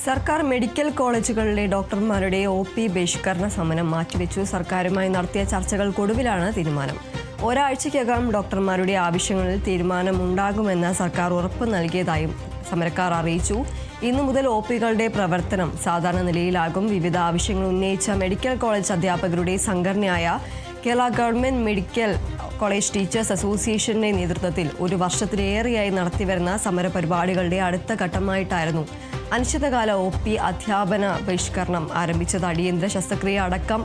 സർക്കാർ മെഡിക്കൽ കോളേജുകളിലെ ഡോക്ടർമാരുടെ ഒ.പി. ബഹിഷ്കരണ സമരം മാറ്റിവെച്ചു. സർക്കാരുമായി നടത്തിയ ചർച്ചകൾക്കൊടുവിലാണ് തീരുമാനം. ഒരാഴ്ചയ്ക്കകം ഡോക്ടർമാരുടെ ആവശ്യങ്ങളിൽ തീരുമാനമുണ്ടാകുമെന്ന് സർക്കാർ ഉറപ്പ് നൽകിയതായും സമരക്കാർ അറിയിച്ചു. ഇന്നു മുതൽ ഒ.പികളുടെ പ്രവർത്തനം സാധാരണ നിലയിലാകും. വിവിധ ആവശ്യങ്ങൾ ഉന്നയിച്ച മെഡിക്കൽ കോളേജ് അധ്യാപകരുടെ സംഘടനയായ Kerala government medical college teachers അസോസിയേഷന്റെ നേതൃത്വത്തിൽ ഒരു വർഷത്തിലേറെയായി നടത്തിവരുന്ന സമരപരിപാടികളുടെ അടുത്ത ഘട്ടമായിട്ടായിരുന്നു അനിശ്ചിതകാല ഒ.പി. അധ്യാപന ബഹിഷ്കരണം ആരംഭിച്ചത്. അടിയന്തര ശസ്ത്രക്രിയ അടക്കം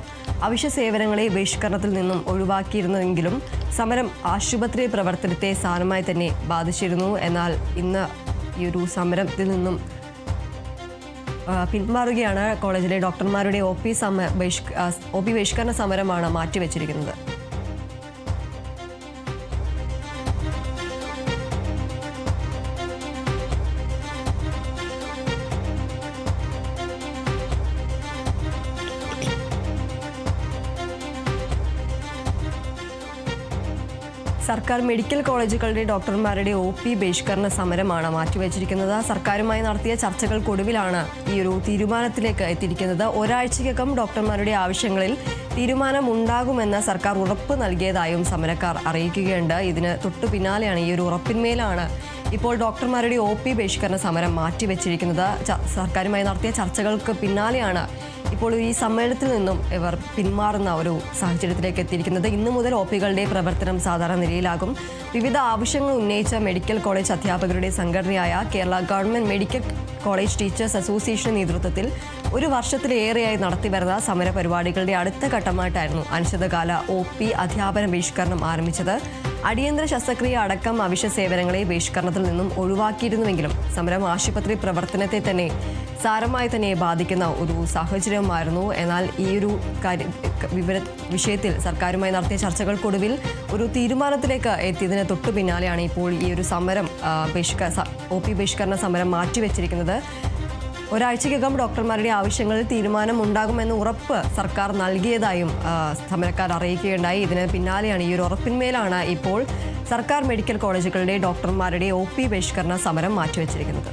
അവശ്യ സേവനങ്ങളെ ബഹിഷ്കരണത്തിൽ നിന്നും ഒഴിവാക്കിയിരുന്നെങ്കിലും സമരം ആശുപത്രി പ്രവർത്തനത്തെ സാരമായി തന്നെ ബാധിച്ചിരുന്നു. എന്നാൽ ഇന്ന് ഈ ഒരു സമരത്തിൽ നിന്നും പിന്മാറുകയാണ്. കോളേജിലെ ഡോക്ടർമാരുടെ ഒ.പി. ബഹിഷ്കരണ സമരമാണ് മാറ്റിവെച്ചിരിക്കുന്നത്. സർക്കാർ മെഡിക്കൽ കോളേജുകളുടെ ഡോക്ടർമാരുടെ ഒ.പി. ബഹിഷ്കരണ സമരമാണ് മാറ്റിവെച്ചിരിക്കുന്നത്. സർക്കാരുമായി നടത്തിയ ചർച്ചകൾക്കൊടുവിലാണ് ഈ ഒരു തീരുമാനത്തിലേക്ക് എത്തിയിരിക്കുന്നത്. ഒരാഴ്ചയ്ക്കകം ഡോക്ടർമാരുടെ ആവശ്യങ്ങളിൽ തീരുമാനമുണ്ടാകുമെന്ന് സർക്കാർ ഉറപ്പ് നൽകിയതായും സമരക്കാർ അറിയിക്കുകയുണ്ട്. ഇതിന് തൊട്ടു പിന്നാലെയാണ്, ഈ ഒരു ഉറപ്പിന്മേലാണ് ഇപ്പോൾ ഡോക്ടർമാരുടെ ഒ.പി. ബഹിഷ്കരണ സമരം മാറ്റിവെച്ചിരിക്കുന്നത്. സർക്കാരുമായി നടത്തിയ ചർച്ചകൾക്ക് പിന്നാലെയാണ് ഇപ്പോൾ ഈ സമ്മേളനത്തിൽ നിന്നും ഇവർ പിന്മാറുന്ന ഒരു സാഹചര്യത്തിലേക്ക് എത്തിയിരിക്കുന്നത്. ഇന്നു മുതൽ ഒ.പികളുടെ പ്രവർത്തനം സാധാരണ നിലയിലാകും. വിവിധ ആവശ്യങ്ങൾ ഉന്നയിച്ച മെഡിക്കൽ കോളേജ് അധ്യാപകരുടെ സംഘടനയായ Kerala government medical college teachers അസോസിയേഷന്റെ നേതൃത്വത്തിൽ ഒരു വർഷത്തിലേറെയായി നടത്തിവരുന്ന സമരപരിപാടികളുടെ അടുത്ത ഘട്ടമായിട്ടായിരുന്നു അനിശ്ചിതകാല ഒ.പി. അധ്യാപന ബഹിഷ്കരണം ആരംഭിച്ചത്. അടിയന്തര ശസ്ത്രക്രിയ അടക്കം അവശ്യ സേവനങ്ങളെ ബഹിഷ്കരണത്തിൽ നിന്നും ഒഴിവാക്കിയിരുന്നുവെങ്കിലും സമരം ആശുപത്രി പ്രവർത്തനത്തെ തന്നെ സാരമായി തന്നെ ബാധിക്കുന്ന ഒരു സാഹചര്യമായിരുന്നു. എന്നാൽ ഈ ഒരു വിഷയത്തിൽ സർക്കാരുമായി നടത്തിയ ചർച്ചകൾക്കൊടുവിൽ ഒരു തീരുമാനത്തിലേക്ക് എത്തിയതിന് തൊട്ടു പിന്നാലെയാണ് ഇപ്പോൾ ഈ ഒരു സമരം ഒ.പി. ബഹിഷ്കരണ സമരം മാറ്റിവെച്ചിരിക്കുന്നത്. ഒരാഴ്ചയ്ക്കകം ഡോക്ടർമാരുടെ ആവശ്യങ്ങളിൽ തീരുമാനമുണ്ടാകുമെന്ന് ഉറപ്പ് സർക്കാർ നൽകിയതായും സമരക്കാർ അറിയിക്കുകയുണ്ടായി. ഇതിന് പിന്നാലെയാണ്, ഈ ഒരു ഉറപ്പിന്മേലാണ് ഇപ്പോൾ സർക്കാർ മെഡിക്കൽ കോളേജുകളുടെ ഡോക്ടർമാരുടെ ഒ.പി. ബഹിഷ്കരണ സമരം മാറ്റിവെച്ചിരിക്കുന്നത്.